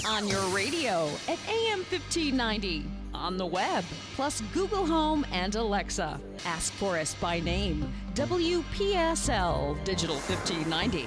On your radio at AM 1590, on the web, plus Google Home and Alexa. Ask for us by name. WPSL Digital 1590.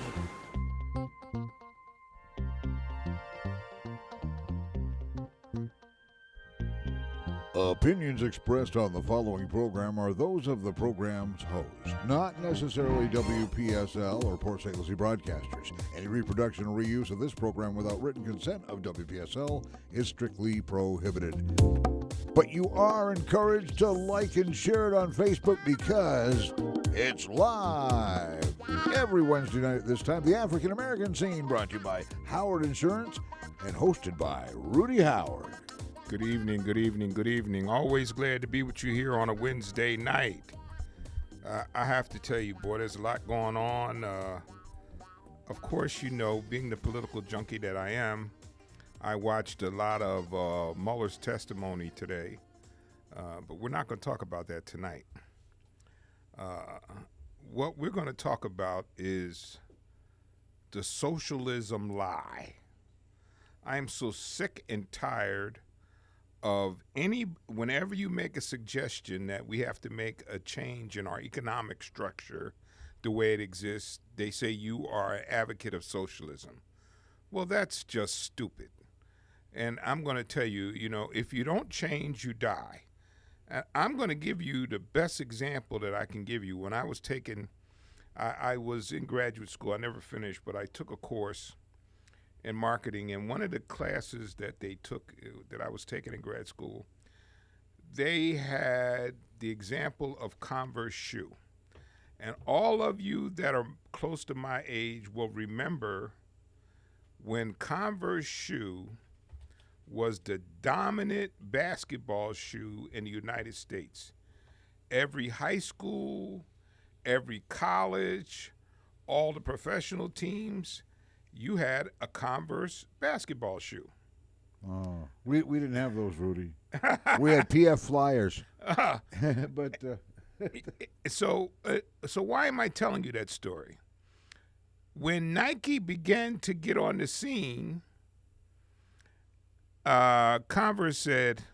Opinions expressed on the following program are those of the program's host, not necessarily WPSL or Port St. Lucie broadcasters. Any reproduction or reuse of this program without written consent of WPSL is strictly prohibited. But you are encouraged to like and share it on Facebook because it's live. Every Wednesday night at this time, the African American Scene, brought to you by Howard Insurance and hosted by Rudy Howard. Good evening, good evening, good evening. Always glad to be with you here on a Wednesday night. I have to tell you, boy, there's a lot going on. Of course, you know, being the political junkie that I am, I watched a lot of Mueller's testimony today, but we're not going to talk about that tonight. What we're going to talk about is the socialism lie. I am so sick and tired of whenever you make a suggestion that we have to make a change in our economic structure the way it exists, they say you are an advocate of socialism. Well, that's just stupid. And I'm going to tell you, you know, if you don't change, you die. I'm going to give you the best example that I can give you. When I was I was in graduate school. I never finished, but I took a course in marketing, and one of the classes that they took, that I was taking in grad school, they had the example of Converse shoe. And all of you that are close to my age will remember when Converse shoe was the dominant basketball shoe in the United States. Every high school, every college, all the professional teams, you had a Converse basketball shoe. Oh, we didn't have those, Rudy. We had PF Flyers. But so why am I telling you that story? When Nike began to get on the scene, Converse said,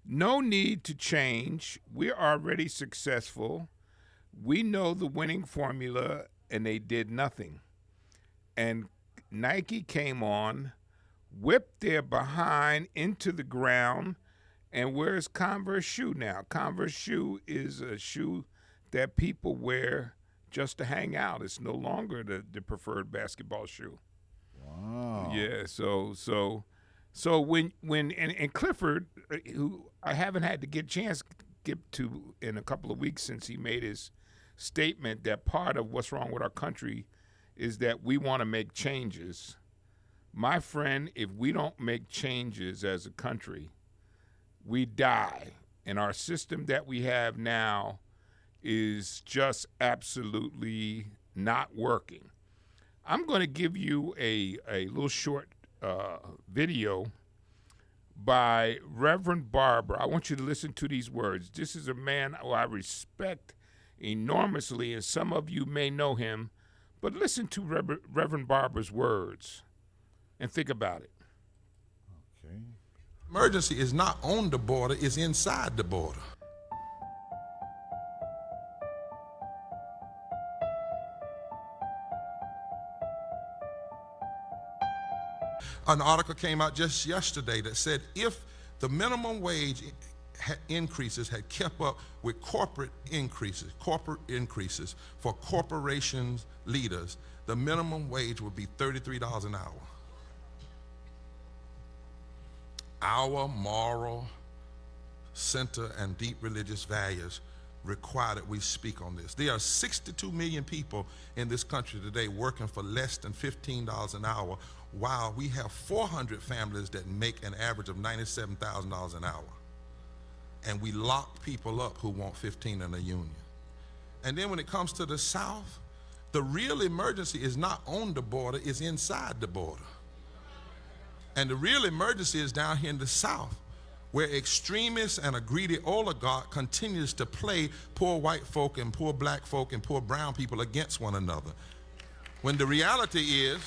"No need to change. We're already successful. We know the winning formula," and they did nothing. And Nike came on, whipped their behind into the ground, and where's Converse shoe now? Converse shoe is a shoe that people wear just to hang out. It's no longer the preferred basketball shoe. Wow. Yeah. So when Clifford, who I haven't had to get a chance to get to in a couple of weeks since he made his statement that part of what's wrong with our country is that we want to make changes. My friend, if we don't make changes as a country, we die. And our system that we have now is just absolutely not working. I'm going to give you a little short video by Reverend Barber. I want you to listen to these words. This is a man who I respect enormously, and some of you may know him. But listen to Reverend Barber's words and think about it. Okay. Emergency is not on the border, it's inside the border. An article came out just yesterday that said if the minimum wage increases had kept up with corporate increases for corporations leaders, the minimum wage would be $33 an hour. Our moral center and deep religious values require that we speak on this. There are 62 million people in this country today working for less than $15 an hour, while we have 400 families that make an average of $97,000 an hour. And we lock people up who want 15 in a union. And then when it comes to the South, the real emergency is not on the border, it's inside the border. And the real emergency is down here in the South, where extremists and a greedy oligarch continues to play poor white folk and poor black folk and poor brown people against one another. When the reality is,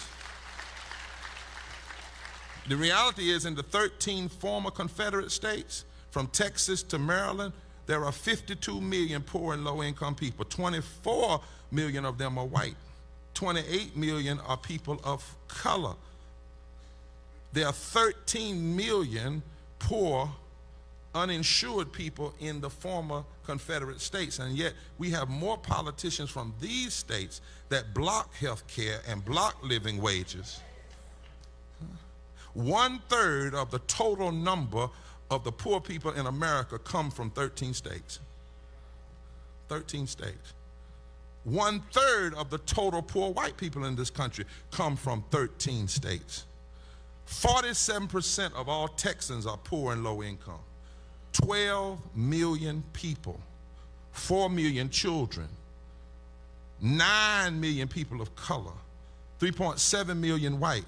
The reality is in the 13 former Confederate states, from Texas to Maryland, there are 52 million poor and low-income people. 24 million of them are white. 28 million are people of color. There are 13 million poor, uninsured people in the former Confederate states, and yet we have more politicians from these states that block health care and block living wages. 1/3 of the total number of the poor people in America come from 13 states. 13 states. 1/3 of the total poor white people in this country come from 13 states. 47% of all Texans are poor and low income. 12 million people, 4 million children, 9 million people of color, 3.7 million white.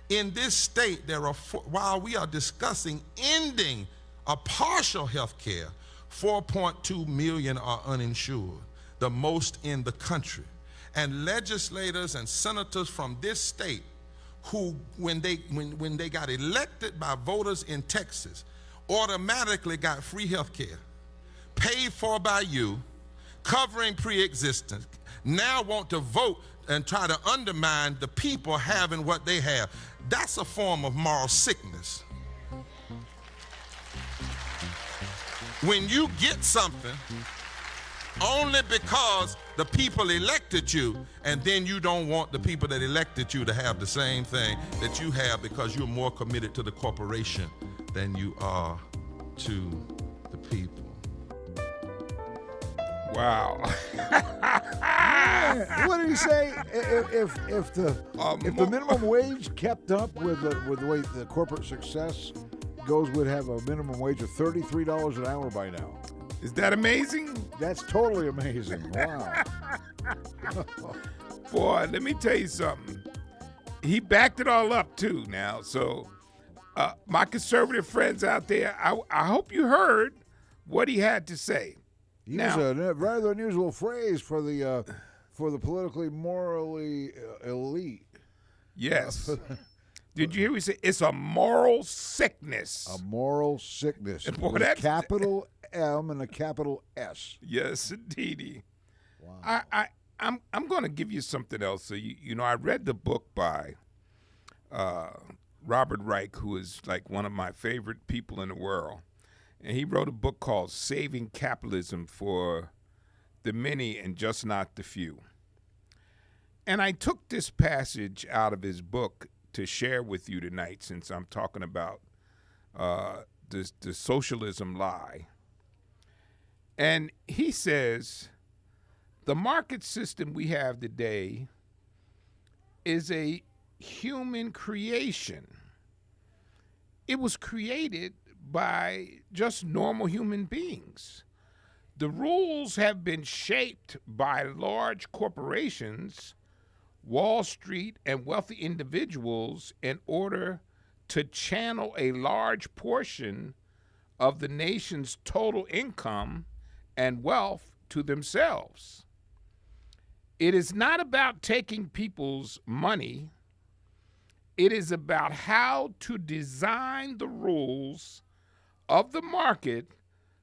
In this state, there are, while we are discussing ending a partial health care, 4.2 million are uninsured, the most in the country. And legislators and senators from this state who, when they got elected by voters in Texas, automatically got free health care, paid for by you, covering pre-existence, now want to vote and try to undermine the people having what they have. That's a form of moral sickness. When you get something only because the people elected you, and then you don't want the people that elected you to have the same thing that you have because you're more committed to the corporation than you are to the people. Wow. What did he say? If the minimum wage kept up with the way the corporate success goes, would have a minimum wage of $33 an hour by now. Is that amazing? That's totally amazing. Wow. Boy, let me tell you something. He backed it all up too now. So my conservative friends out there, I hope you heard what he had to say. Use a rather unusual phrase for the politically morally elite. Yes. Did you hear me say it's a moral sickness? A moral sickness. Boy, with a capital M and a capital S. Yes, indeedy. Wow. I'm going to give you something else. So you know, I read the book by Robert Reich, who is like one of my favorite people in the world. And he wrote a book called Saving Capitalism for the Many and Just Not the Few. And I took this passage out of his book to share with you tonight, since I'm talking about the socialism lie. And he says, the market system we have today is a human creation. It was created by just normal human beings. The rules have been shaped by large corporations, Wall Street, and wealthy individuals in order to channel a large portion of the nation's total income and wealth to themselves. It is not about taking people's money. It is about how to design the rules of the market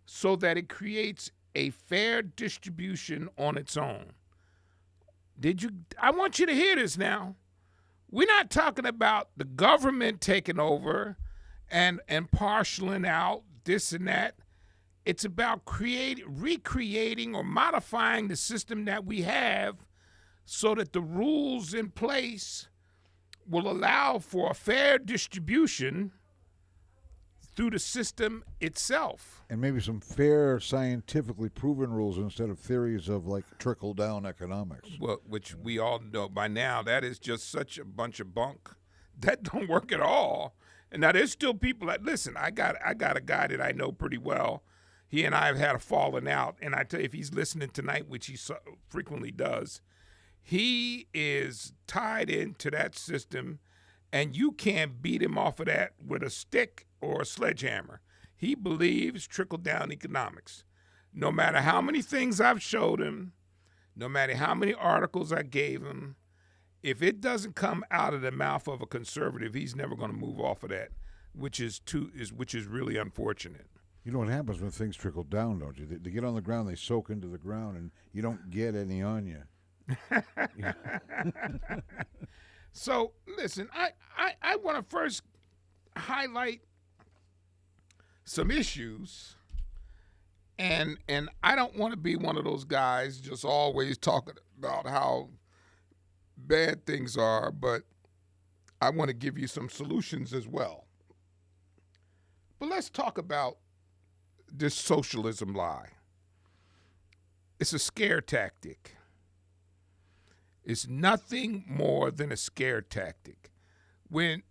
so that it creates a fair distribution on its own. I want you to hear this now. We're not talking about the government taking over and parceling out this and that. It's about recreating or modifying the system that we have so that the rules in place will allow for a fair distribution through the system itself. And maybe some fair, scientifically proven rules instead of theories of like trickle-down economics. Well, which we all know by now, that is just such a bunch of bunk. That don't work at all. And now there's still people that, listen, I got a guy that I know pretty well. He and I have had a falling out. And I tell you, if he's listening tonight, which he so frequently does, he is tied into that system, and you can't beat him off of that with a stick or a sledgehammer. He believes trickle-down economics. No matter how many things I've showed him, no matter how many articles I gave him, if it doesn't come out of the mouth of a conservative, he's never going to move off of that, which is really unfortunate. You know what happens when things trickle down, don't you? They get on the ground, they soak into the ground, and you don't get any on you. So, listen, I want to first highlight some issues, and I don't want to be one of those guys just always talking about how bad things are, but I want to give you some solutions as well. But let's talk about this socialism lie. It's a scare tactic. It's nothing more than a scare tactic. When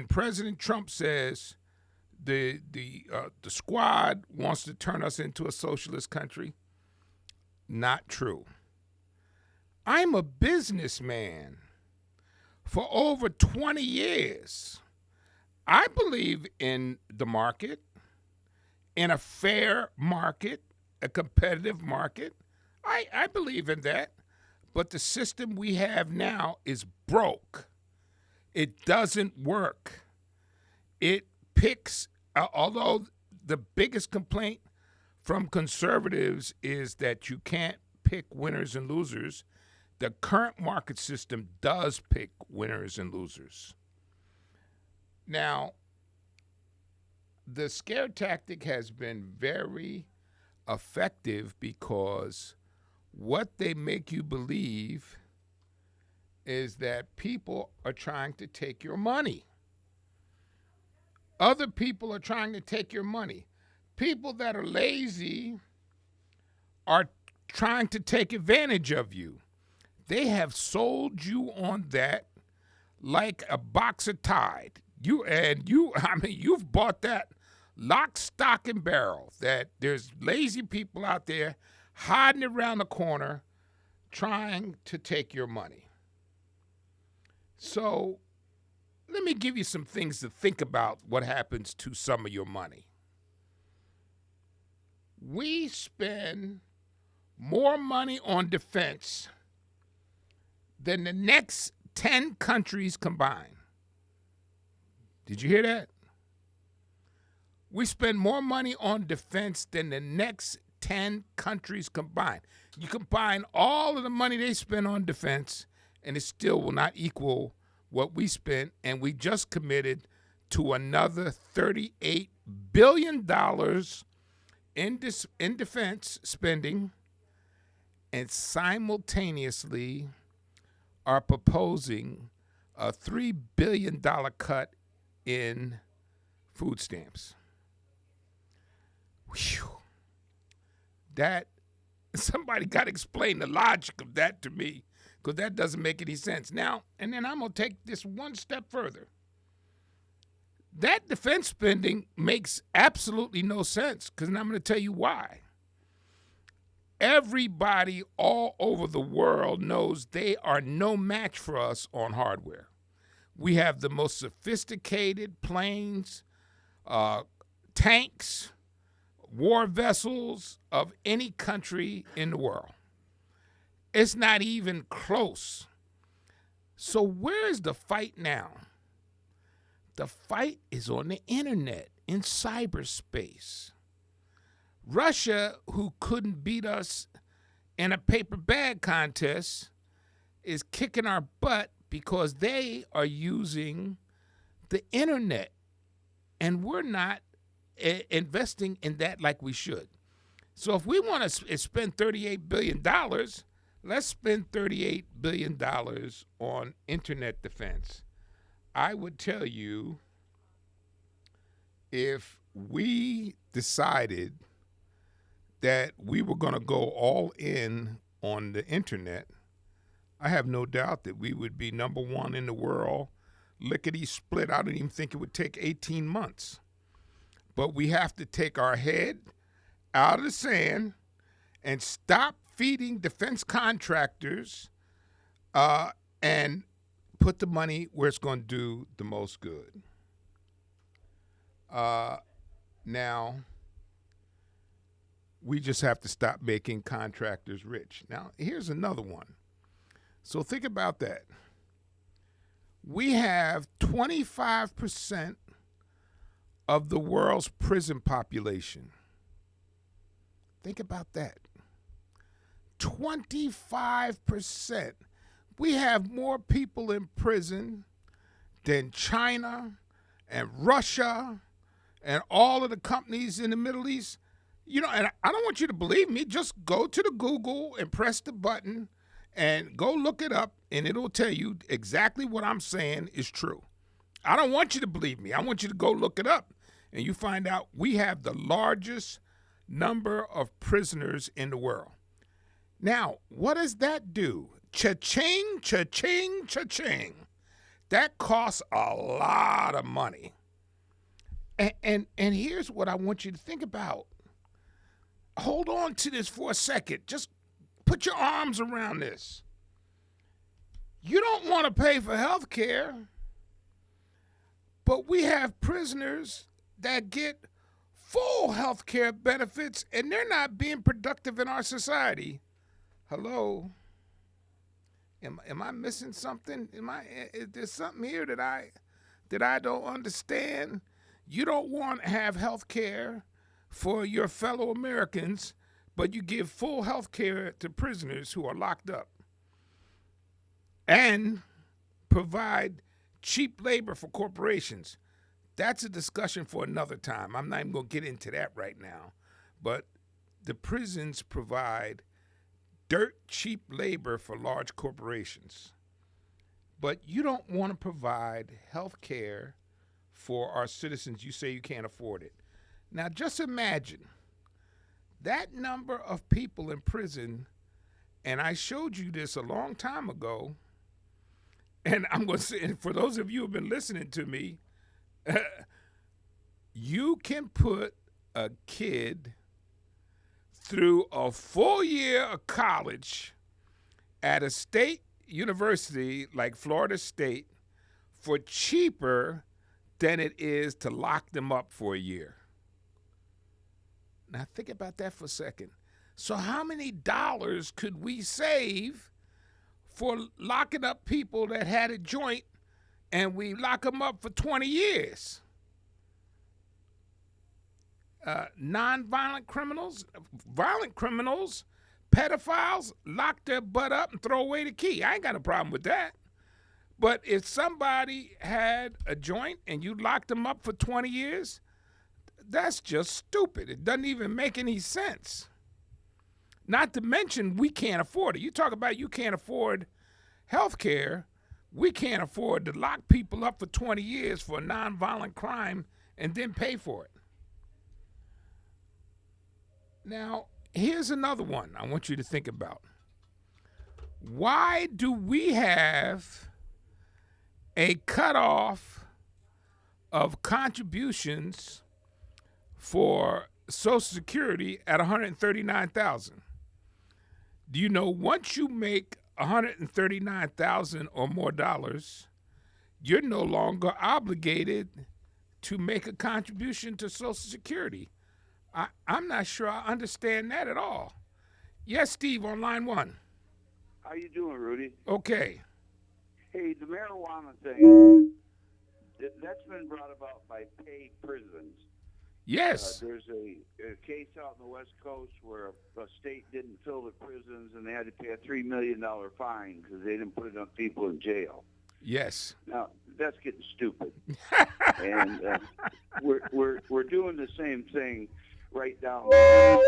President Trump says the squad wants to turn us into a socialist country, not true. I'm a businessman for over 20 years. I believe in the market, in a fair market, a competitive market. I believe in that. But the system we have now is broke. It doesn't work. It picks, although the biggest complaint from conservatives is that you can't pick winners and losers, the current market system does pick winners and losers. Now, the scare tactic has been very effective because what they make you believe is that people are trying to take your money. Other people are trying to take your money. People that are lazy are trying to take advantage of you. They have sold you on that like a box of Tide. You've bought that lock, stock, and barrel, that there's lazy people out there hiding around the corner trying to take your money. So let me give you some things to think about what happens to some of your money. We spend more money on defense than the next 10 countries combined. Did you hear that? We spend more money on defense than the next 10 countries combined. You combine all of the money they spend on defense, and it still will not equal what we spent, and we just committed to another $38 billion in defense spending, and simultaneously are proposing a $3 billion cut in food stamps. Whew. That, somebody got to explain the logic of that to me, because that doesn't make any sense. Now, and then I'm going to take this one step further. That defense spending makes absolutely no sense, because I'm going to tell you why. Everybody all over the world knows they are no match for us on hardware. We have the most sophisticated planes, tanks, war vessels of any country in the world. It's not even close. So where is the fight now? The fight is on the internet, in cyberspace. Russia, who couldn't beat us in a paper bag contest, is kicking our butt because they are using the internet, and we're not investing in that like we should. So if we want to spend $38 billion, let's spend $38 billion on internet defense. I would tell you, if we decided that we were going to go all in on the internet, I have no doubt that we would be number one in the world, lickety split. I don't even think it would take 18 months. But we have to take our head out of the sand and stop feeding defense contractors and put the money where it's going to do the most good. Now, we just have to stop making contractors rich. Now, here's another one. So think about that. We have 25% of the world's prison population. Think about that. 25%. We have more people in prison than China and Russia and all of the companies in the Middle East. You know, and I don't want you to believe me. Just go to the Google and press the button and go look it up, and it'll tell you exactly what I'm saying is true. I don't want you to believe me. I want you to go look it up, and you find out we have the largest number of prisoners in the world. Now, what does that do? Cha-ching, cha-ching, cha-ching. That costs a lot of money. And here's what I want you to think about. Hold on to this for a second. Just put your arms around this. You don't want to pay for health care, but we have prisoners that get full health care benefits, and they're not being productive in our society. Hello? Am I missing something? Is there something here that I don't understand? You don't want to have health care for your fellow Americans, but you give full health care to prisoners who are locked up and provide cheap labor for corporations. That's a discussion for another time. I'm not even going to get into that right now. But the prisons provide dirt cheap labor for large corporations. But you don't want to provide health care for our citizens. You say you can't afford it. Now just imagine that number of people in prison, and I showed you this a long time ago, and I'm going to say, and for those of you who have been listening to me, you can put a kid through a full year of college at a state university like Florida State for cheaper than it is to lock them up for a year. Now think about that for a second. So how many dollars could we save for locking up people that had a joint, and we lock them up for 20 years? Non-violent criminals, violent criminals, pedophiles, lock their butt up and throw away the key. I ain't got a problem with that. But if somebody had a joint and you locked them up for 20 years, that's just stupid. It doesn't even make any sense. Not to mention, we can't afford it. You talk about you can't afford health care. We can't afford to lock people up for 20 years for a nonviolent crime and then pay for it. Now, here's another one I want you to think about. Why do we have a cutoff of contributions for Social Security at $139,000? Do you know once you make $139,000 or more dollars, you're no longer obligated to make a contribution to Social Security? I'm not sure I understand that at all. Yes, Steve, on line one. How you doing, Rudy? Okay. Hey, the marijuana thing, that's been brought about by paid prisons. Yes. There's a case out on the West Coast where a state didn't fill the prisons, and they had to pay a $3 million fine because they didn't put enough people in jail. Yes. Now, that's getting stupid. And we're doing the same thing right down there.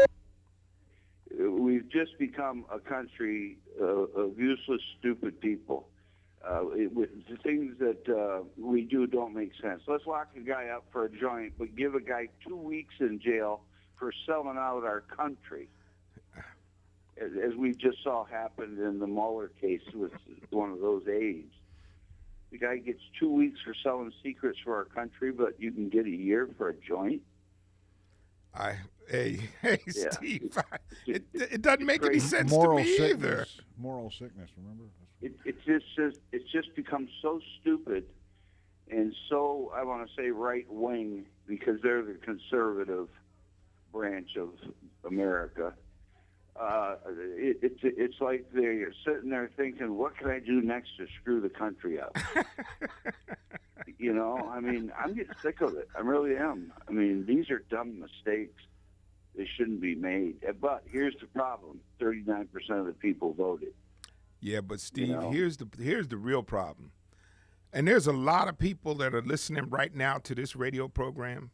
We've just become a country of useless, stupid people. The things that we do don't make sense. Let's lock a guy up for a joint, but give a guy 2 weeks in jail for selling out our country, as we just saw happen in the Mueller case with one of those aides. The guy gets 2 weeks for selling secrets for our country, but you can get a year for a joint. Hey, Yeah. Steve, it doesn't make any sense to me either. Moral sickness, remember? It's just become so stupid and so, I want to say, right-wing, because they're the conservative branch of America. It's like they're sitting there thinking, what can I do next to screw the country up? You know, I mean, I'm getting sick of it. I really am. I mean, these are dumb mistakes. They shouldn't be made. But here's the problem: 39% of the people voted. Yeah, but Steve, You know? here's the real problem. And there's a lot of people that are listening right now to this radio program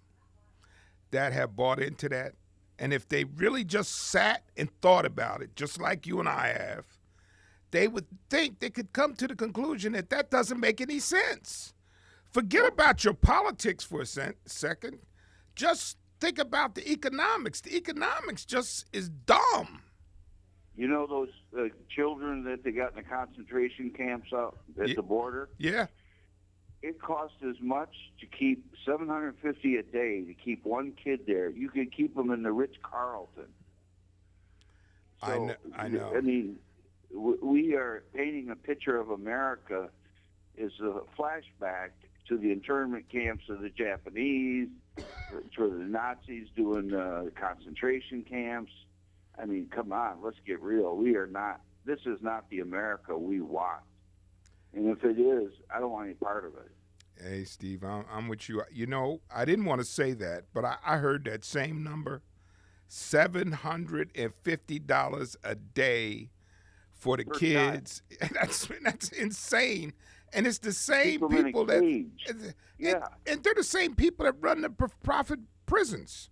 that have bought into that. And if they really just sat and thought about it, just like you and I have, they would think they could come to the conclusion that that doesn't make any sense. Forget about your politics for a second. Just think about the economics. The economics just is dumb. You know those children that they got in the concentration camps out at the border? Yeah. It costs as much to keep $750 a day to keep one kid there. You could keep them in the Ritz-Carlton. So, I know. I mean, we are painting a picture of America as a flashback to the internment camps of the Japanese, for the Nazis doing the concentration camps. I mean, come on, let's get real. This is not the America we want. And if it is, I don't want any part of it. Hey, Steve, I'm with you. You know, I didn't want to say that, but I heard that same number, $750 a day for the kids. That's insane. And it's the same people that, yeah. And they're the same people that run the profit prisons.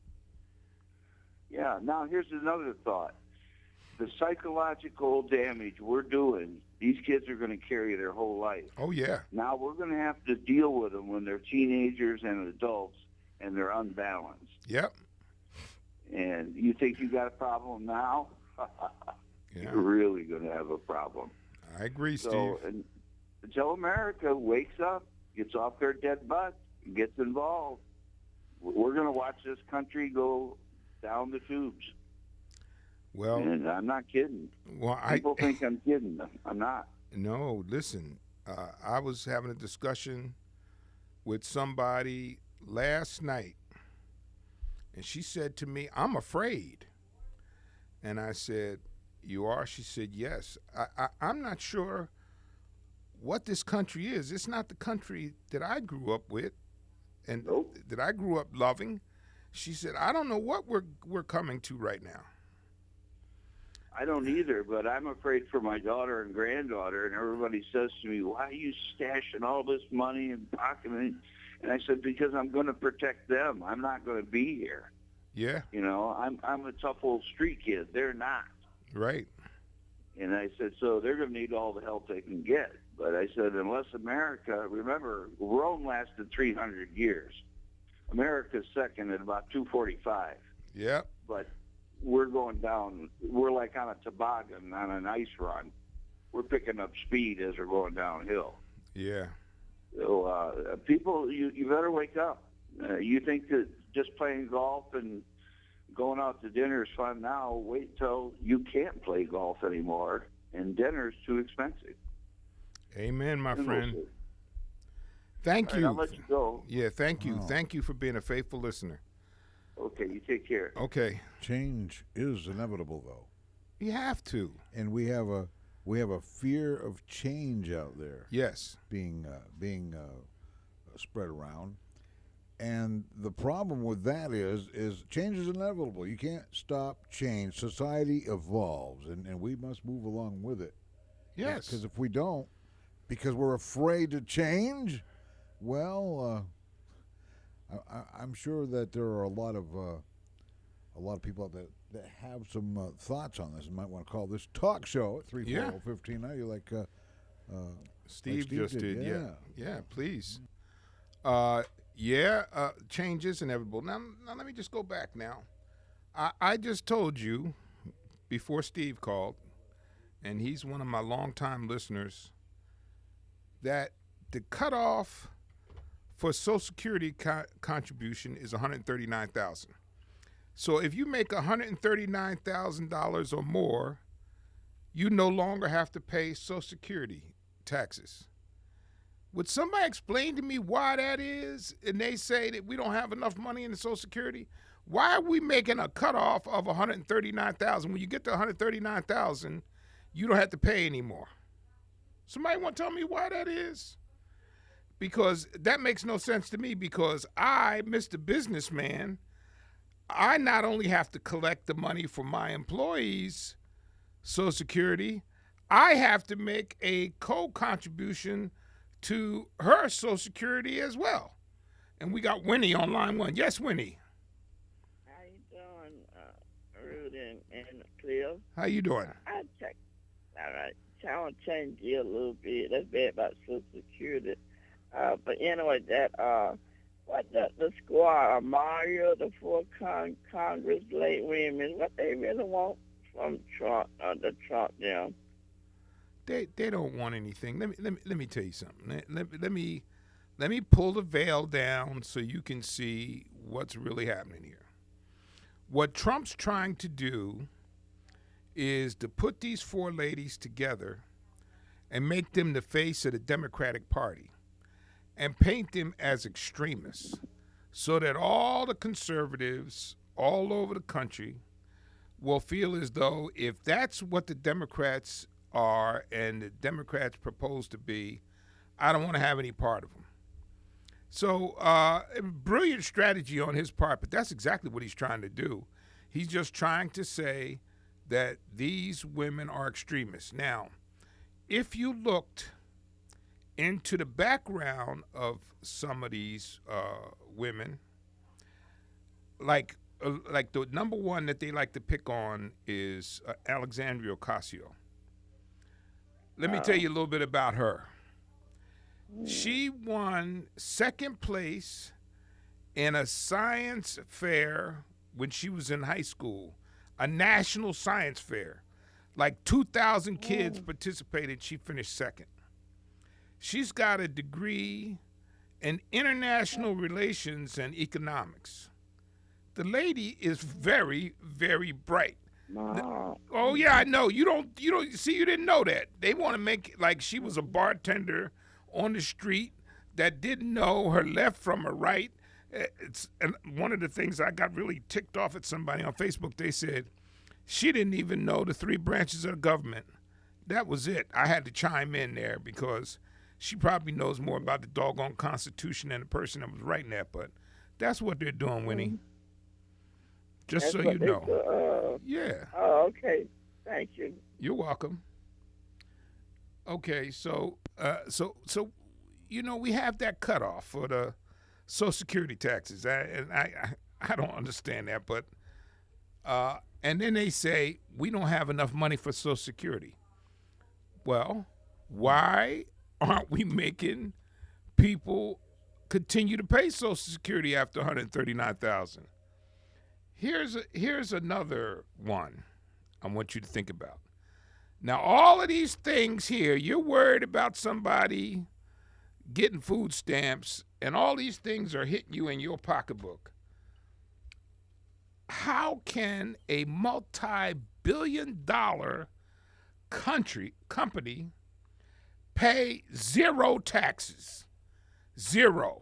Yeah. Now, here's another thought. The psychological damage we're doing, these kids are going to carry their whole life. Oh, yeah. Now we're going to have to deal with them when they're teenagers and adults and they're unbalanced. Yep. And you think you got a problem now? Yeah. You're really going to have a problem. I agree, So, Steve. and until America wakes up, gets off their dead butt, and gets involved, we're going to watch this country go down the tubes. Well, And I'm not kidding. well, People think I'm kidding. I'm not. No, listen, I was having a discussion with somebody last night, and she said to me, I'm afraid. And I said, you are? She said, yes. I'm not sure what this country is. It's not the country that I grew up with and Nope. that I grew up loving. She said, I don't know what we're coming to right now. I don't either, but I'm afraid for my daughter and granddaughter, and everybody says to me, why are you stashing all this money and pocketing? And I said, because I'm going to protect them. I'm not going to be here. Yeah, You know, I'm a tough old street kid. They're not. right. And I said, so they're going to need all the help they can get. But I said, unless America, remember, Rome lasted 300 years. America's second at about 245. Yep. But we're going down. We're like on a toboggan on an ice run. We're picking up speed as we're going downhill. Yeah. So, people, you better wake up. You think that just playing golf and going out to dinner is fun now. Wait till you can't play golf anymore, and dinner's too expensive. Amen, my And friend. we'll see. Thank All you. right, I'll let you go. Yeah, thank you. Wow. Thank you for being a faithful listener. Okay, you take care. Okay. Change is inevitable, though, You have to. and we have a fear of change out there Yes. being spread around. And the problem with that is change is inevitable. You can't stop change. Society evolves, and we must move along with it. Yes. Because if we don't, because we're afraid to change, well, I'm sure that there are a lot of people out there that have some thoughts on this. You might want to call this talk show at 340-15. Now you're like Steve Steve just did, did. yeah. Yeah, please. Change is inevitable. Now let me just go back now. I just told you before Steve called, and he's one of my longtime listeners, that the cutoff for Social Security contribution is $139,000. So if you make $139,000 or more, you no longer have to pay Social Security taxes. Would somebody explain to me why that is? And they say that we don't have enough money in the Social Security. Why are we making a cutoff of 139,000? When you get to 139,000, you don't have to pay anymore. Somebody want to tell me why that is? Because that makes no sense to me, because I, Mr. Businessman, I not only have to collect the money for my employees' Social Security, I have to make a co-contribution to her Social Security as well. And we got Winnie on line one. Yes, Winnie. How you doing, Rudy and Cliff? How you doing? I check. All right. I want to change gear a little bit. That's bad about Social Security. But anyway, that what the squad, Mario, the four Congress late women, what they really want from Trump, the Trump them. They don't want anything. Let me tell you something. Let me pull the veil down so you can see what's really happening here. What Trump's trying to do is to put these four ladies together and make them the face of the Democratic Party and paint them as extremists so that all the conservatives all over the country will feel as though if that's what the Democrats are and the Democrats propose to be, I don't want to have any part of them. So, brilliant strategy on his part, but that's exactly what he's trying to do. He's just trying to say that these women are extremists. Now, if you looked into the background of some of these women, like the number one that they like to pick on is Alexandria Ocasio. Let me tell you a little bit about her. She won second place in a science fair when she was in high school, a national science fair. Like 2,000 kids participated. She finished second. She's got a degree in international relations and economics. The lady is very, very bright. Oh yeah, I know. You don't see, you didn't know that. They want to make it like she was a bartender on the street that didn't know her left from her right. And one of the things I got really ticked off at somebody on Facebook, they said she didn't even know the three branches of the government. That was it. I had to chime in there because she probably knows more about the doggone Constitution than the person that was writing that. But that's what they're doing, Winnie. Just so you know. Yeah. Oh, okay. Thank you. You're welcome. Okay, so you know, we have that cutoff for the Social Security taxes, I don't understand that, but and then they say we don't have enough money for Social Security. Well, why aren't we making people continue to pay Social Security after 139,000? Here's another one I want you to think about. Now, all of these things here, you're worried about somebody getting food stamps, and all these things are hitting you in your pocketbook. How can a multi-billion-dollar company pay zero taxes? Zero.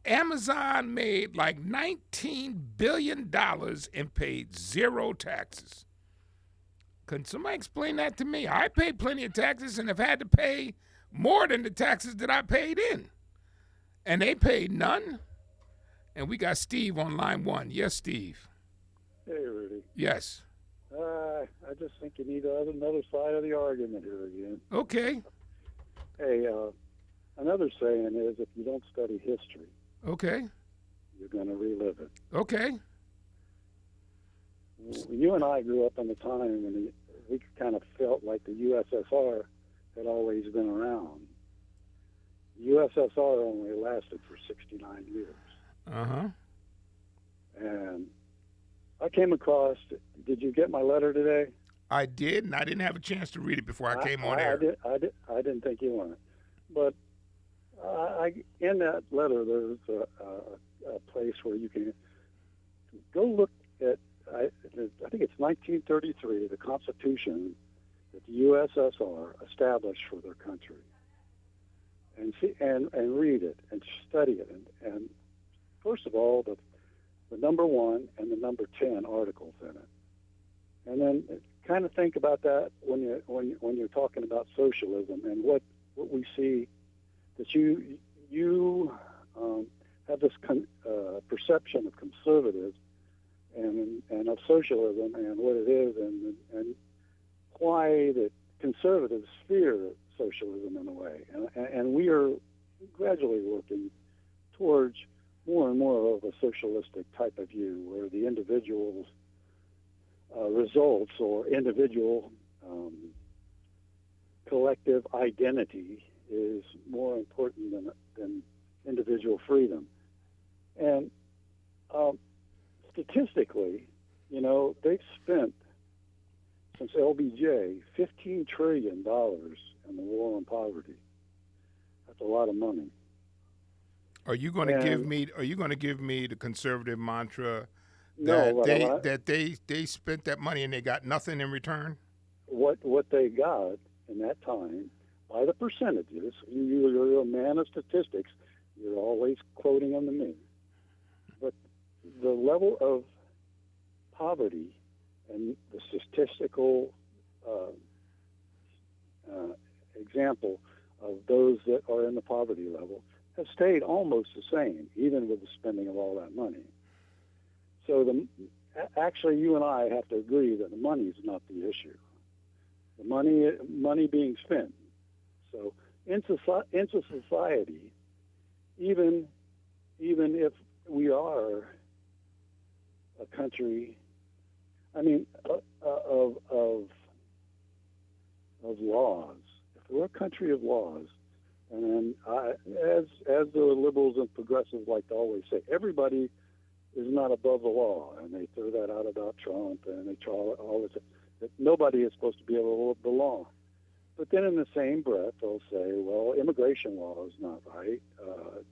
Amazon made like $19 billion and paid zero taxes. Can somebody explain that to me? I paid plenty of taxes and have had to pay more than the taxes that I paid in. And they paid none. And we got Steve on line one. Yes, Steve. Hey, Rudy. Yes. I just think you need another side of the argument here again. Okay. Hey, another saying is if you don't study history, okay, you're going to relive it. Okay. You and I grew up in a time when we kind of felt like the USSR had always been around. The USSR only lasted for 69 years. Uh-huh. And I came across, did you get my letter today? I did, and I didn't have a chance to read it before I came on air. I didn't think you wanted it. But in that letter, there's a place where you can go look at, I think it's 1933, the Constitution that the USSR established for their country, and read it and study it. And first of all, the number 1 and the number 10 articles in it. And then kind of think about that when you're talking about socialism and what we see, that you have this perception of conservatives and of socialism and what it is, and why that conservatives fear socialism in a way. And we are gradually working towards more and more of a socialistic type of view, where the individual's results or individual collective identity is more important than individual freedom. And statistically, they've spent, since LBJ, $15 trillion in the war on poverty. That's a lot of money. Are you going to give me? Are you going to give me the conservative mantra that they spent that money and they got nothing in return? What they got in that time, by the percentages, you're a man of statistics. You're always quoting them to me. But the level of poverty and the statistical example of those that are in the poverty level have stayed almost the same, even with the spending of all that money. So actually, you and I have to agree that the money is not the issue. The money being spent. So into society, even if we are a country, of laws. If we're a country of laws, and as the liberals and progressives like to always say, everybody is not above the law, and they throw that out about Trump, and they try all this, that nobody is supposed to be above the law. But then in the same breath, they'll say, well, immigration law is not right,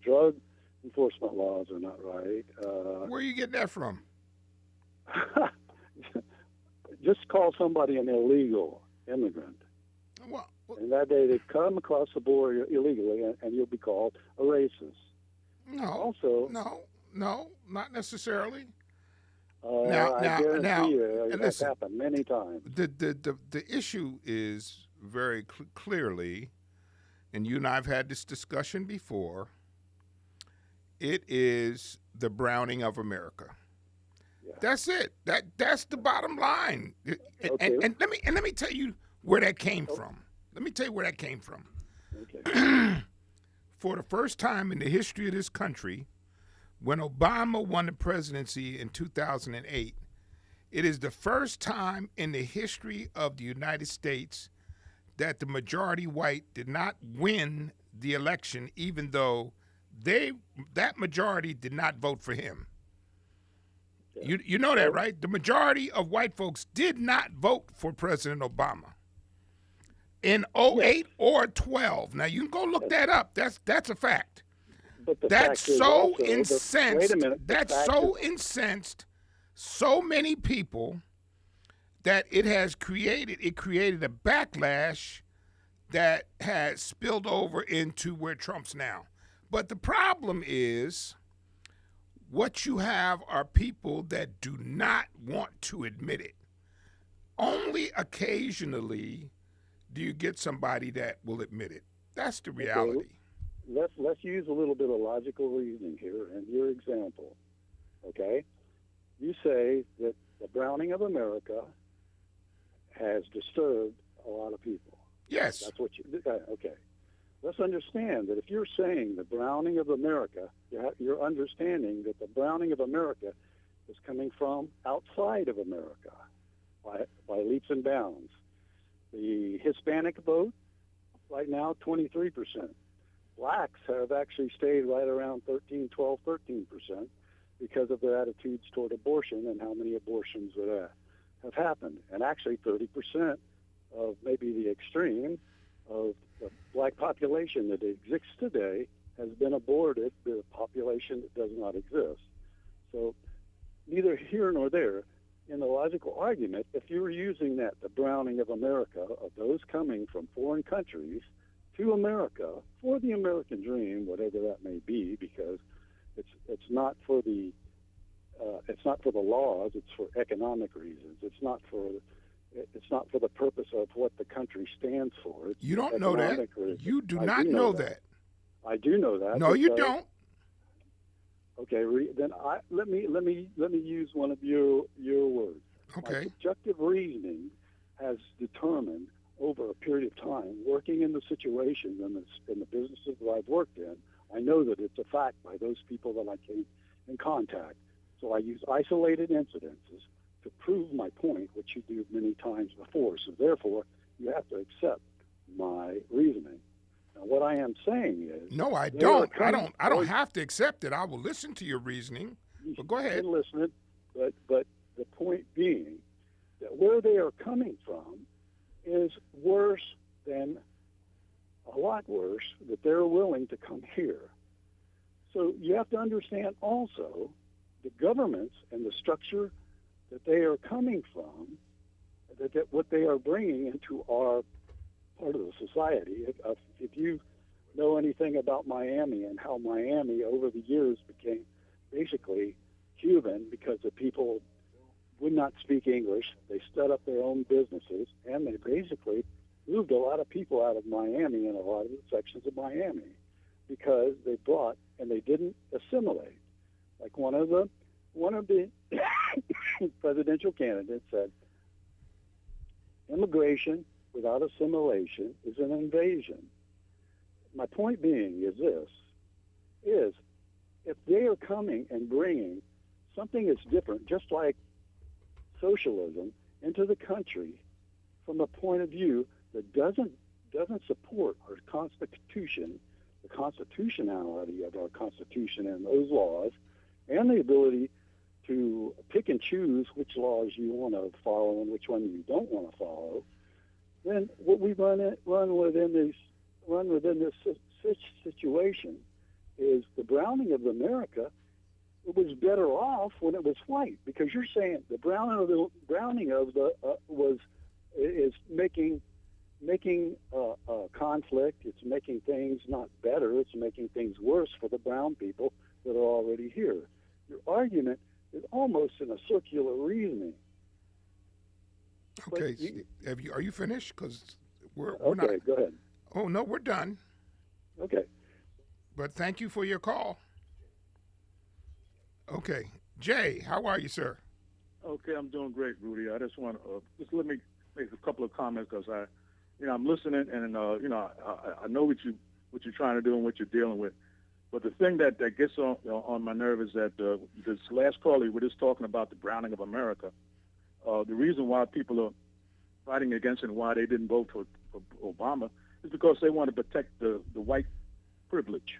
drug enforcement laws are not right. Where are you getting that from? Just call somebody an illegal immigrant. Well, and that day they come across the border illegally, and you'll be called a racist. No, not necessarily. I guarantee you, that's happened many times. The issue is very clearly, and you and I have had this discussion before, it is the browning of America. Yeah. That's it. That's the bottom line. Okay. And let me tell you where that came from. Let me tell you where that came from. Okay. For the first time in the history of this country, when Obama won the presidency in 2008, it is the first time in the history of the United States that the majority white did not win the election, even though that majority did not vote for him. Yeah. You know that, right? The majority of white folks did not vote for President Obama in 2008 or 12. Now, you can go look that up. That's a fact. But that's so incensed. That's so incensed so many people that it created a backlash that has spilled over into where Trump's now. But the problem is what you have are people that do not want to admit it. Only occasionally do you get somebody that will admit it. That's the reality. Okay. Let's use a little bit of logical reasoning here and your example. Okay? You say that the browning of America has disturbed a lot of people. Yes. That's what you okay. Let's understand that if you're saying the browning of America, you're understanding that the browning of America is coming from outside of America by leaps and bounds. The Hispanic vote, right now, 23%. Blacks have actually stayed right around 13% because of their attitudes toward abortion and how many abortions that have happened. And actually 30% of maybe the extreme of the black population that exists today has been aborted by a population that does not exist. So neither here nor there. In the logical argument, if you're using that, the browning of America, of those coming from foreign countries to America for the American dream, whatever that may be, because it's not for the it's not for the laws. It's for economic reasons. It's not for the purpose of what the country stands for. It's You don't know that. reasons. You do not know that. I do know that. No, you don't. Okay, then let me use one of your words. Okay. My subjective reasoning has determined over a period of time, working in the situations and in the businesses that I've worked in, I know that it's a fact by those people that I came in contact. So I use isolated incidences to prove my point, which you do many times before. So therefore, you have to accept my reasoning. Now, what I am saying is, no, I don't. I don't have to accept it. I will listen to your reasoning. But go ahead. Listening, but the point being that where they are coming from is worse than a lot worse that they're willing to come here. So you have to understand also the governments and the structure that they are coming from, that what they are bringing into our part of the society. If you know anything about Miami and how Miami over the years became basically Cuban because the people would not speak English, they set up their own businesses, and they basically moved a lot of people out of Miami and a lot of the sections of Miami because they brought and they didn't assimilate. Like one of the presidential candidates said, immigration without assimilation is an invasion. My point being is this, is if they are coming and bringing something that's different, just like socialism, into the country from a point of view that doesn't support our Constitution, the constitutionality of our Constitution and those laws, and the ability to pick and choose which laws you want to follow and which one you don't want to follow, then what we run within this situation is the browning of America. It was better off when it was white, because you're saying the browning of the is making conflict. It's making things not better. It's making things worse for the brown people that are already here. Your argument is almost in a circular reasoning. Okay, are you finished? Because we're okay, not. Go ahead. Oh no, we're done. Okay. But thank you for your call. Okay, Jay, how are you, sir? Okay, I'm doing great, Rudy. I just want to just let me make a couple of comments because I'm listening and I know what you're trying to do and what you're dealing with. But the thing that gets on my nerve is that this last caller, we're just talking about the browning of America. The reason why people are fighting against it and why they didn't vote for Obama is because they want to protect the white privilege.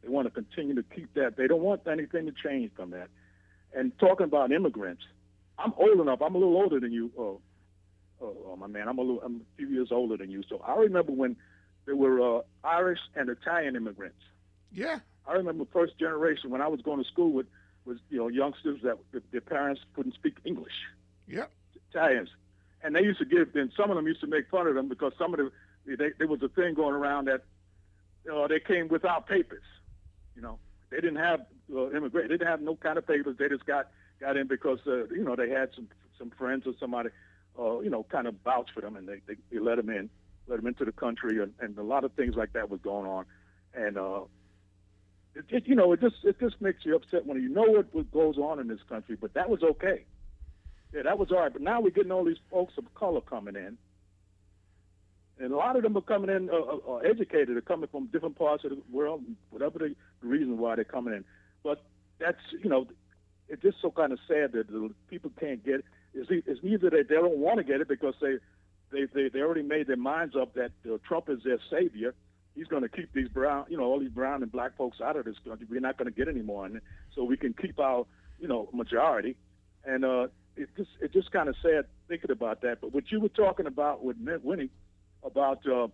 They want to continue to keep that. They don't want anything to change from that. And talking about immigrants, I'm old enough. I'm a little older than you. My man, I'm a few years older than you. So I remember when there were Irish and Italian immigrants. Yeah. I remember first generation when I was going to school with youngsters that their parents couldn't speak English. Yeah. Italians. And they used to then some of them used to make fun of them because some of there was a thing going around that they came without papers. They didn't have immigrant. They didn't have no kind of papers. They just got in because they had some friends or somebody kind of vouched for them, and they let them into the country, and a lot of things like that was going on, and it just makes you upset when you know what goes on in this country. But that was okay. Yeah, that was all right. But now we're getting all these folks of color coming in. And a lot of them are coming in educated. They're coming from different parts of the world, whatever the reason why they're coming in. But that's, it's just so kind of sad that the people can't get it. It's neither they don't want to get it because they already made their minds up that Trump is their savior. He's going to keep these brown, all these brown and black folks out of this country. We're not going to get any more, so we can keep our, majority. And it's just kind of sad thinking about that. But what you were talking about with Winnie, about the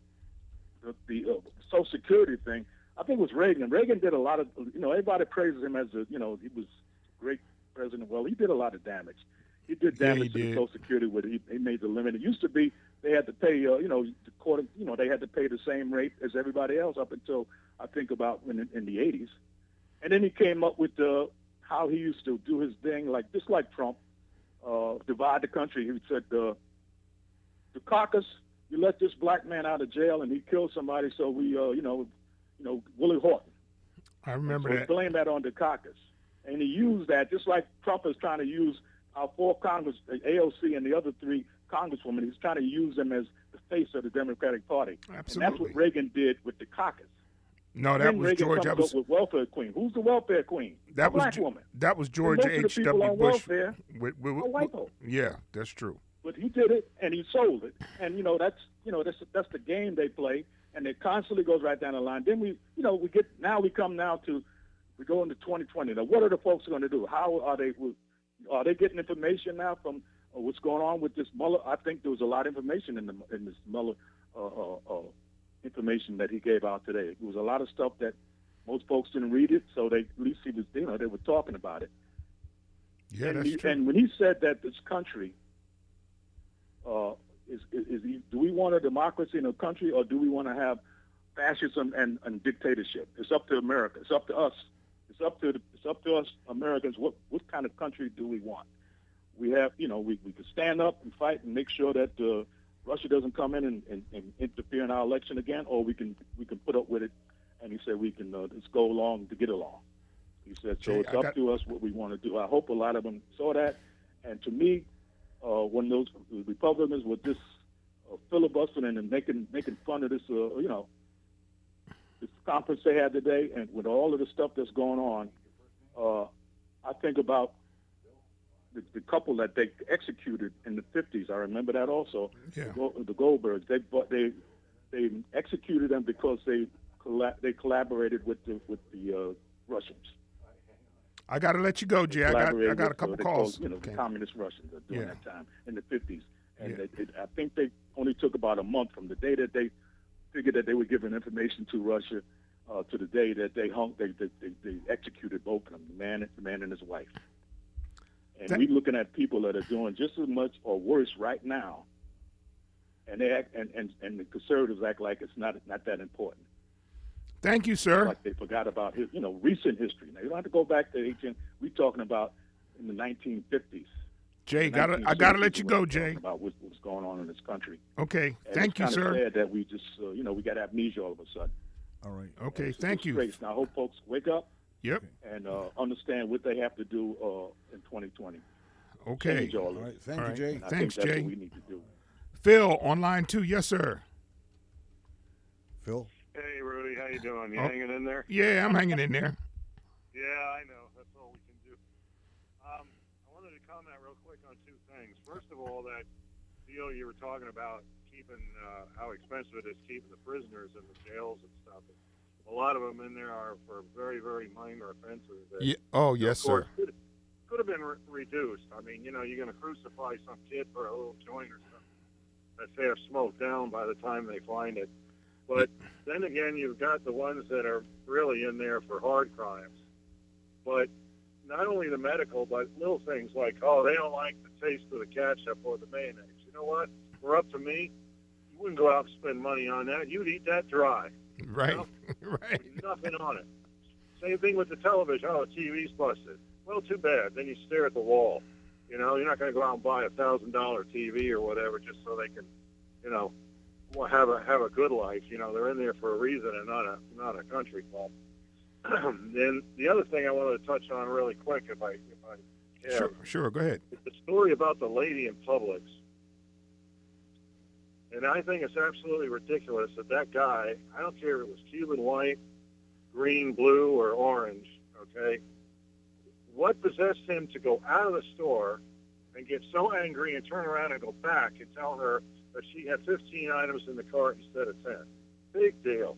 Social Security thing, I think it was Reagan. Reagan did a lot of, everybody praises him as he was a great president. Well, he did a lot of damage. He did damage to the Social Security where he made the limit. It used to be they had to pay, the court, they had to pay the same rate as everybody else up until I think about in the 80s. And then he came up with the how he used to do his thing, like just like Trump, divide the country. He said the caucus, you let this black man out of jail and he killed somebody, so we Willie Horton. I remember so that. He blamed that on the caucus, and he used that just like Trump is trying to use our 4 Congress, the AOC, and the other 3 congresswomen. He's trying to use them as the face of the Democratic Party. Absolutely. And that's what Reagan did with the caucus. No, that then was Reagan George. Comes That was up with welfare queen. Who's the welfare queen? that a was black woman. That was George Most of the people H.W. on Bush. welfare are white folks. Yeah, that's true. But he did it, and he sold it, and that's the game they play, and it constantly goes right down the line. Then we go into 2020. Now, what are the folks going to do? How are they getting information now from what's going on with this Mueller? I think there was a lot of information in this Mueller information that he gave out today. It was a lot of stuff that most folks didn't read it, so at least he was, they were talking about it. Yeah, that's true. And when he said that this country do we want a democracy in a country, or do we want to have fascism and dictatorship? It's up to America. It's up to us. It's up to us Americans. What kind of country do we want? We have, we can stand up and fight and make sure that Russia doesn't come in and interfere in our election again, or we can put up with it. And he said we can just go along to get along. He said so. It's up to us what we want to do. I hope a lot of them saw that. And to me, when those Republicans were just filibustering and making fun of this, this conference they had today, and with all of the stuff that's going on, I think about the couple that they executed in the 50s. I remember that also. Yeah. The Goldbergs. They executed them because they collaborated with the Russians. I got to let you go, Jay. I got a couple calls. The communist Russians during that time in the 50s. And Yeah. I think they only took about a month from the day that they figured that they were giving information to Russia to the day that they executed both of them, the man and his wife. And we're looking at people that are doing just as much or worse right now, and they act, and the conservatives act like it's not that important. Thank you, sir. Like they forgot about recent history. Now you don't have to go back to we're talking about in the 1950s. Jay, I gotta let you go, Jay. About what's going on in this country. Okay, And thank you, it's sir. sad that we just we got amnesia all of a sudden. All right. Okay, thank you. Great. Now I hope folks wake up. Yep. And understand what they have to do in 2020. Okay. Change all All of right. it. Thank All you, right. Jay. And I Thanks, think that's Jay. what we need to do. Phil on line 2. Yes, sir. Phil? Hey, Rudy, how you doing? You Oh. hanging in there? Yeah, I'm hanging in there. Yeah, I know. That's all we can do. I wanted to comment real quick on 2 things. First of all, that deal you were talking about, keeping how expensive it is keeping the prisoners in the jails and stuff. A lot of them in there are for very, very minor offenses. That, Yeah. Oh, yes, sir. Could have been reduced. I mean, you're going to crucify some kid for a little joint or something that's half smoked down by the time they find it. But then again, you've got the ones that are really in there for hard crimes. But not only the medical, but little things like, they don't like the taste of the ketchup or the mayonnaise. You know what? We're up to me. You wouldn't go out and spend money on that. You'd eat that dry. Right. You know? Right. With nothing on it. Same thing with the television. The TV's busted. Well, too bad. Then you stare at the wall. You're not going to go out and buy $1,000 TV or whatever just so they can, have a good life. They're in there for a reason and not a country club. Then the other thing I wanted to touch on really quick, if I can. Sure. Go ahead. It's the story about the lady in Publix. And I think it's absolutely ridiculous that guy, I don't care if it was Cuban white, green, blue, or orange, okay? What possessed him to go out of the store and get so angry and turn around and go back and tell her that she had 15 items in the cart instead of 10? Big deal.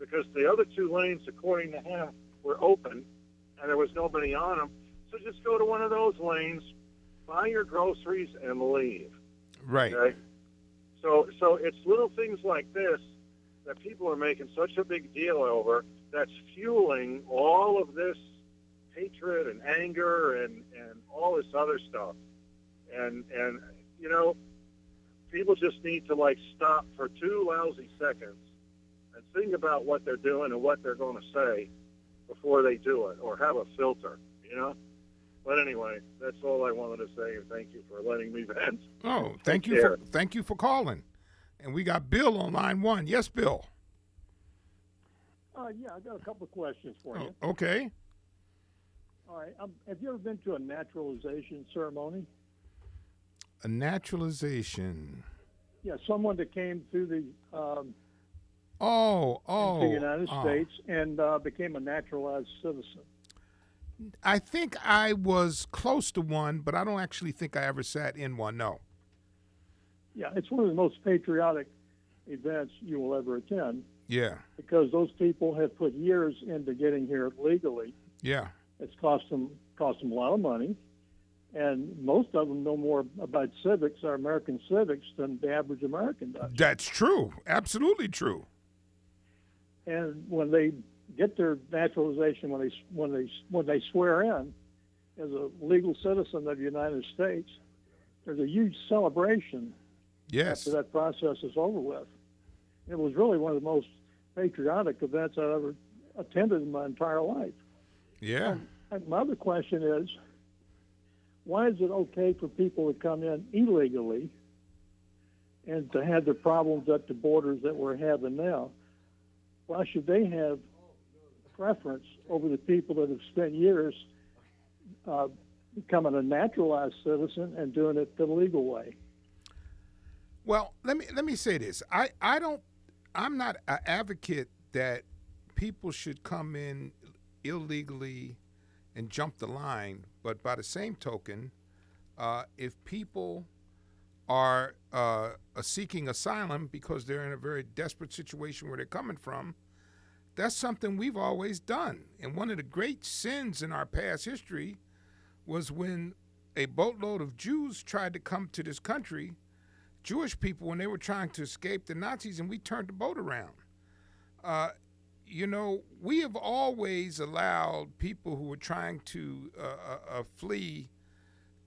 Because the other 2 lanes, according to him, were open and there was nobody on them. So just go to one of those lanes, buy your groceries, and leave. Right. Okay? So it's little things like this that people are making such a big deal over that's fueling all of this hatred and anger and all this other stuff. And people just need to stop for 2 lousy seconds and think about what they're doing and what they're going to say before they do it, or have a filter. you know. But anyway, that's all I wanted to say, and thank you for letting me vent. Oh, Take care. thank you for calling. And we got Bill on line 1. Yes, Bill. Yeah, I got a couple of questions for you. Okay. All right. Have you ever been to a naturalization ceremony? A naturalization. Yeah, someone that came through the into the United States and became a naturalized citizen. I think I was close to one, but I don't actually think I ever sat in one. No. Yeah, it's one of the most patriotic events you will ever attend. Yeah. Because those people have put years into getting here legally. Yeah. It's cost them a lot of money, and most of them know more about civics, our American civics, than the average American does. That's true. Absolutely true. And when they get their naturalization, when they swear in as a legal citizen of the United States, there's a huge celebration. Yes. After that process is over with. It was really one of the most patriotic events I've ever attended in my entire life. Yeah. And my other question is, why is it okay for people to come in illegally and to have the problems at the borders that we're having now? Why should they have preference over the people that have spent years becoming a naturalized citizen and doing it the legal way? Well, let me say this. I'm not an advocate that people should come in illegally and jump the line, but by the same token, if people are seeking asylum because they're in a very desperate situation where they're coming from, that's something we've always done. And one of the great sins in our past history was when a boatload of Jews tried to come to this country, Jewish people, when they were trying to escape the Nazis, and we turned the boat around. We have always allowed people who were trying to flee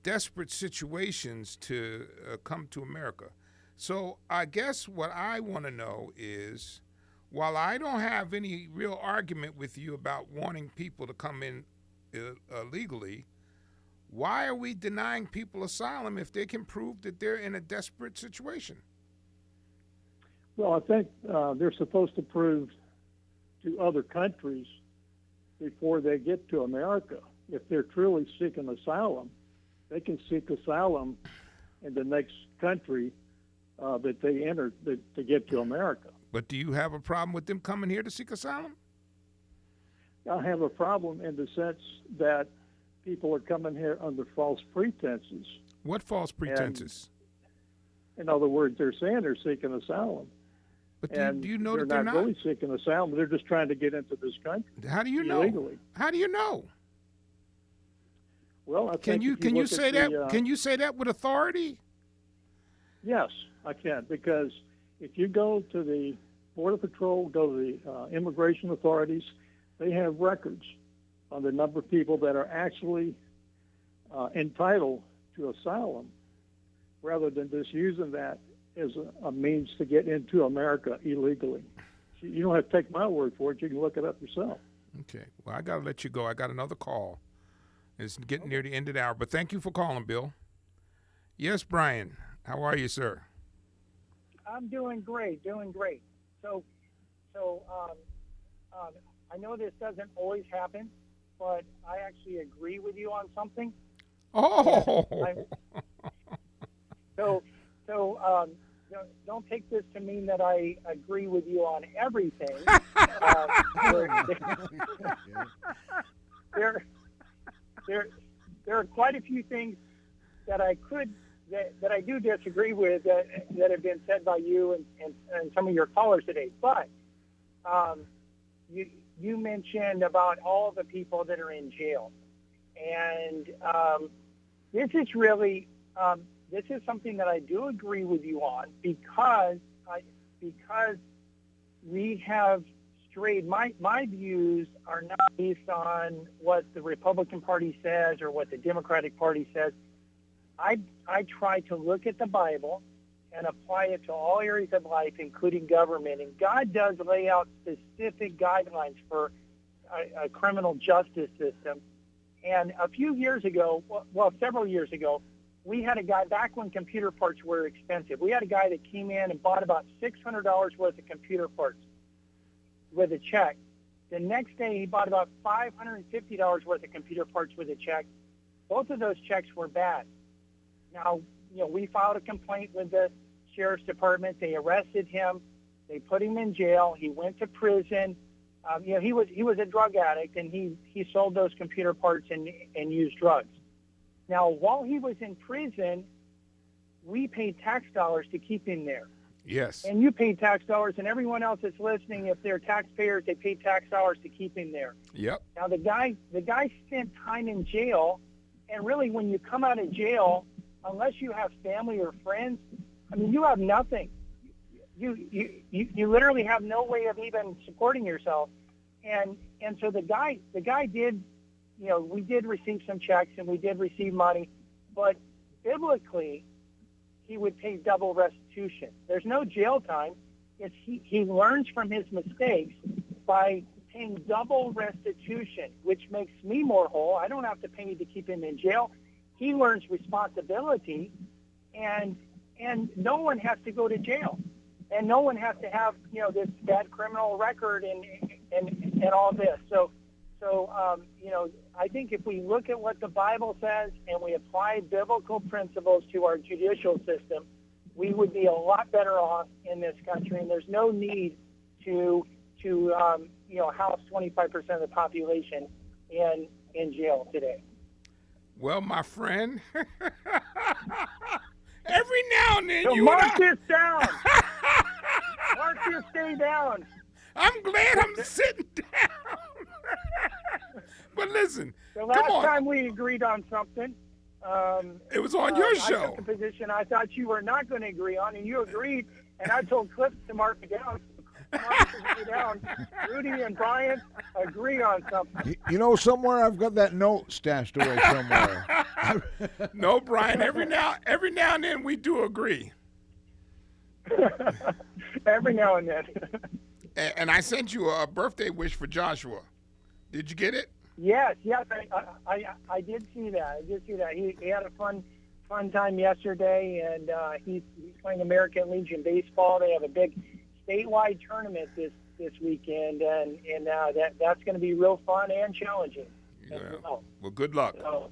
desperate situations to come to America. So I guess what I want to know is, while I don't have any real argument with you about wanting people to come in legally, why are we denying people asylum if they can prove that they're in a desperate situation? Well, I think they're supposed to prove to other countries before they get to America. If they're truly seeking asylum, they can seek asylum in the next country that they enter to get to America. But do you have a problem with them coming here to seek asylum? I have a problem in the sense that people are coming here under false pretenses. What false pretenses? In other words, they're saying they're seeking asylum. But do you know they're that they're not not really seeking asylum? They're just trying to get into this country. How do you know? Illegally. How do you know? Well, I think can you say that? Can you say that with authority? Yes, I can, because if you go to the Border Patrol, go to the immigration authorities, they have records on the number of people that are actually entitled to asylum, rather than just using that as a means to get into America illegally. You don't have to take my word for it. You can look it up yourself. Okay. Well, I got to let you go. I got another call. It's getting near the end of the hour, but thank you for calling, Bill. Yes, Brian. How are you, sir? I'm doing great. So, I know this doesn't always happen, but I actually agree with you on something. Oh. Don't take this to mean that I agree with you on everything. There are quite a few things that I do disagree with that have been said by you and some of your callers today. But you mentioned about all the people that are in jail, and this is really this is something that I do agree with you on because we have strayed. My views are not based on what the Republican Party says or what the Democratic Party says. I try to look at the Bible and apply it to all areas of life, including government. And God does lay out specific guidelines for a criminal justice system. And a few years ago, well, several years ago, we had a guy, back when computer parts were expensive, we had a guy that came in and bought about $600 worth of computer parts with a check. The next day, he bought about $550 worth of computer parts with a check. Both of those checks were bad. Now, we filed a complaint with the sheriff's department. They arrested him. They put him in jail. He went to prison. He was a drug addict, and he sold those computer parts and used drugs. Now, while he was in prison, we paid tax dollars to keep him there. Yes. And you paid tax dollars, and everyone else that's listening, if they're taxpayers, they paid tax dollars to keep him there. Yep. Now, the guy spent time in jail, and really, when you come out of jail, unless you have family or friends, I mean, you have nothing. You literally have no way of even supporting yourself. And so the guy did, we did receive some checks and we did receive money, but biblically, he would pay double restitution. There's no jail time. It's he learns from his mistakes by paying double restitution, which makes me more whole. I don't have to pay to keep him in jail. He learns responsibility, and no one has to go to jail, and no one has to have this bad criminal record and all this. So I think if we look at what the Bible says and we apply biblical principles to our judicial system, we would be a lot better off in this country. And there's no need to house 25% of the population in jail today. Well, my friend, every now and then so you mark this down. Mark this day down. I'm glad I'm sitting down. But listen, the last time we agreed on something, it was on your show. I took a position I thought you were not going to agree on, and you agreed, and I told Cliff to mark it down. Rudy and Brian agree on something. Somewhere I've got that note stashed away somewhere. No, Brian, every now and then we do agree. Every now and then. And I sent you a birthday wish for Joshua. Did you get it? Yes, I did see that. He had a fun time yesterday, and he's playing American Legion baseball. They have a big statewide tournament this weekend, and that's going to be real fun and challenging. Yeah. Well, good luck. So,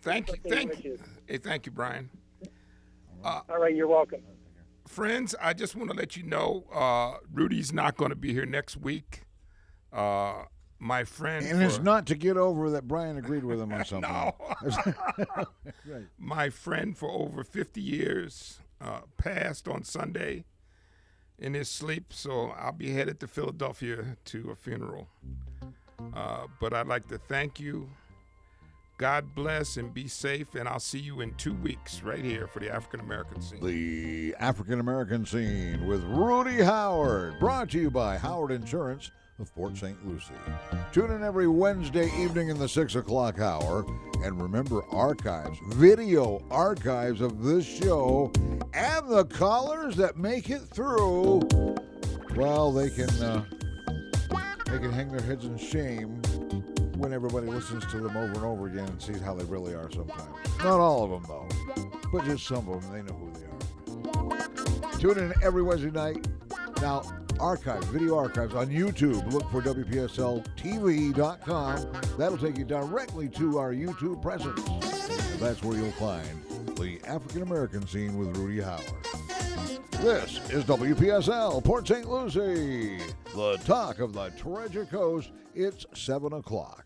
thank you. Hey, thank you, Brian. All right, you're welcome. Friends, I just want to let you know Rudy's not going to be here next week. My friend, and it's not to get over that Brian agreed with him on something. No. Right. My friend for over 50 years passed on Sunday in his sleep, so I'll be headed to Philadelphia to a funeral. But I'd like to thank you. God bless and be safe, and I'll see you in 2 weeks right here for the African American Scene. The African American Scene with Rudy Howard, brought to you by Howard Insurance of Port St. Lucie. Tune in every Wednesday evening in the 6 o'clock hour. And remember, video archives of this show and the callers that make it through, well, they can hang their heads in shame when everybody listens to them over and over again and sees how they really are sometimes. Not all of them, though, but just some of them. They know who they are. Tune in every Wednesday night. Now, video archives on YouTube. Look for WPSLTV.com. That'll take you directly to our YouTube presence. And that's where you'll find the African American Scene with Rudy Howard. This is WPSL Port St. Lucie, the talk of the Treasure Coast. It's 7 o'clock.